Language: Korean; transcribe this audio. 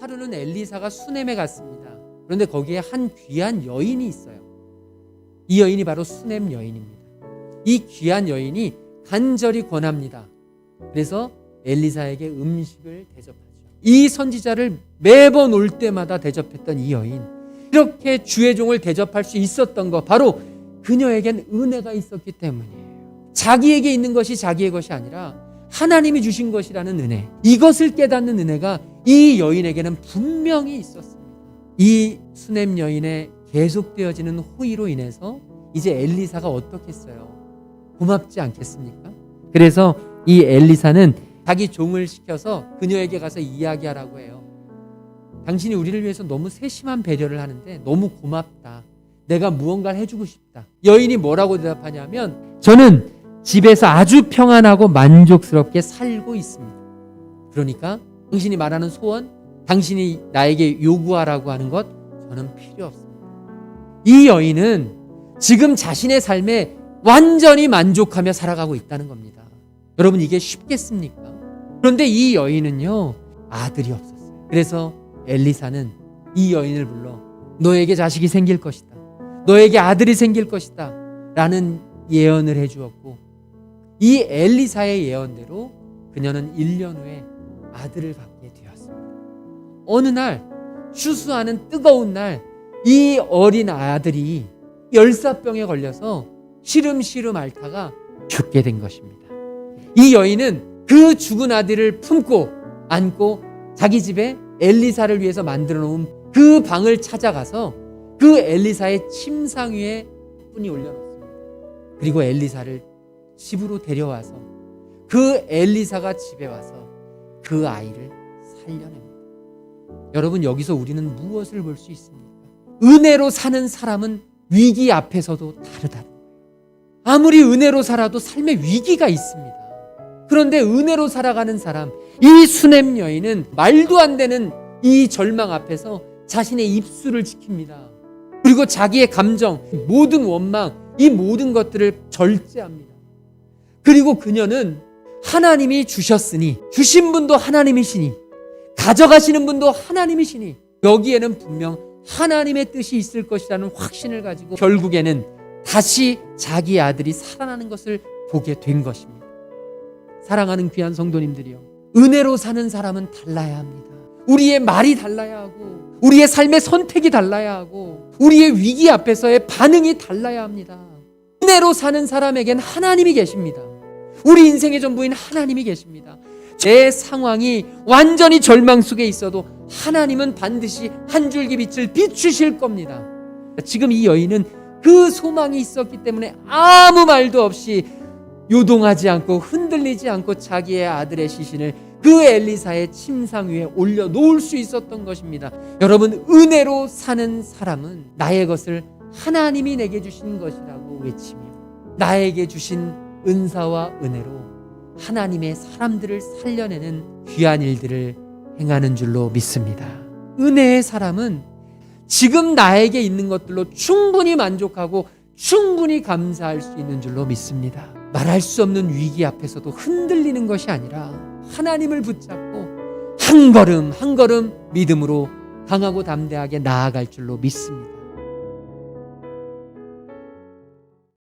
하루는 엘리사가 수넴에 갔습니다. 그런데 거기에 한 귀한 여인이 있어요. 이 여인이 바로 수넴 여인입니다. 이 귀한 여인이 간절히 권합니다. 그래서 엘리사에게 음식을 대접하죠. 이 선지자를 매번 올 때마다 대접했던 이 여인, 이렇게 주의 종을 대접할 수 있었던 것, 바로 그녀에겐 은혜가 있었기 때문이에요. 자기에게 있는 것이 자기의 것이 아니라 하나님이 주신 것이라는 은혜, 이것을 깨닫는 은혜가 이 여인에게는 분명히 있었습니다. 이 수넴 여인의 계속되어지는 호의로 인해서 이제 엘리사가 어떻겠어요? 고맙지 않겠습니까? 그래서 이 엘리사는 자기 종을 시켜서 그녀에게 가서 이야기하라고 해요. 당신이 우리를 위해서 너무 세심한 배려를 하는데 너무 고맙다. 내가 무언가를 해주고 싶다. 여인이 뭐라고 대답하냐면, 저는 집에서 아주 평안하고 만족스럽게 살고 있습니다. 그러니까 당신이 말하는 소원, 당신이 나에게 요구하라고 하는 것, 저는 필요 없습니다. 이 여인은 지금 자신의 삶에 완전히 만족하며 살아가고 있다는 겁니다. 여러분, 이게 쉽겠습니까? 그런데 이 여인은요, 아들이 없었어요. 그래서 엘리사는 이 여인을 불러 너에게 자식이 생길 것이다, 너에게 아들이 생길 것이다 라는 예언을 해주었고, 이 엘리사의 예언대로 그녀는 1년 후에 아들을 갖게 되었습니다. 어느 날, 추수하는 뜨거운 날, 이 어린 아들이 열사병에 걸려서 시름시름 앓다가 죽게 된 것입니다. 이 여인은 그 죽은 아들을 품고 안고 자기 집에 엘리사를 위해서 만들어 놓은 그 방을 찾아가서 그 엘리사의 침상 위에 꾼이 올려놓습니다. 그리고 엘리사를 집으로 데려와서 그 엘리사가 집에 와서 그 아이를 살려냅니다. 여러분, 여기서 우리는 무엇을 볼 수 있습니까? 은혜로 사는 사람은 위기 앞에서도 다르다. 아무리 은혜로 살아도 삶에 위기가 있습니다. 그런데 은혜로 살아가는 사람, 이 수넴 여인은 말도 안 되는 이 절망 앞에서 자신의 입술을 지킵니다. 그리고 자기의 감정, 모든 원망, 이 모든 것들을 절제합니다. 그리고 그녀는 하나님이 주셨으니, 주신 분도 하나님이시니, 가져가시는 분도 하나님이시니, 여기에는 분명 하나님의 뜻이 있을 것이라는 확신을 가지고 결국에는 다시 자기 아들이 살아나는 것을 보게 된 것입니다. 사랑하는 귀한 성도님들이요, 은혜로 사는 사람은 달라야 합니다. 우리의 말이 달라야 하고, 우리의 삶의 선택이 달라야 하고, 우리의 위기 앞에서의 반응이 달라야 합니다. 은혜로 사는 사람에겐 하나님이 계십니다. 우리 인생의 전부인 하나님이 계십니다. 제 상황이 완전히 절망 속에 있어도 하나님은 반드시 한 줄기 빛을 비추실 겁니다. 지금 이 여인은 그 소망이 있었기 때문에 아무 말도 없이 요동하지 않고 흔들리지 않고 자기의 아들의 시신을 그 엘리사의 침상 위에 올려놓을 수 있었던 것입니다. 여러분, 은혜로 사는 사람은 나의 것을 하나님이 내게 주신 것이라고 외치며 나에게 주신 은사와 은혜로 하나님의 사람들을 살려내는 귀한 일들을 행하는 줄로 믿습니다. 은혜의 사람은 지금 나에게 있는 것들로 충분히 만족하고 충분히 감사할 수 있는 줄로 믿습니다. 말할 수 없는 위기 앞에서도 흔들리는 것이 아니라 하나님을 붙잡고 한 걸음 한 걸음 믿음으로 강하고 담대하게 나아갈 줄로 믿습니다.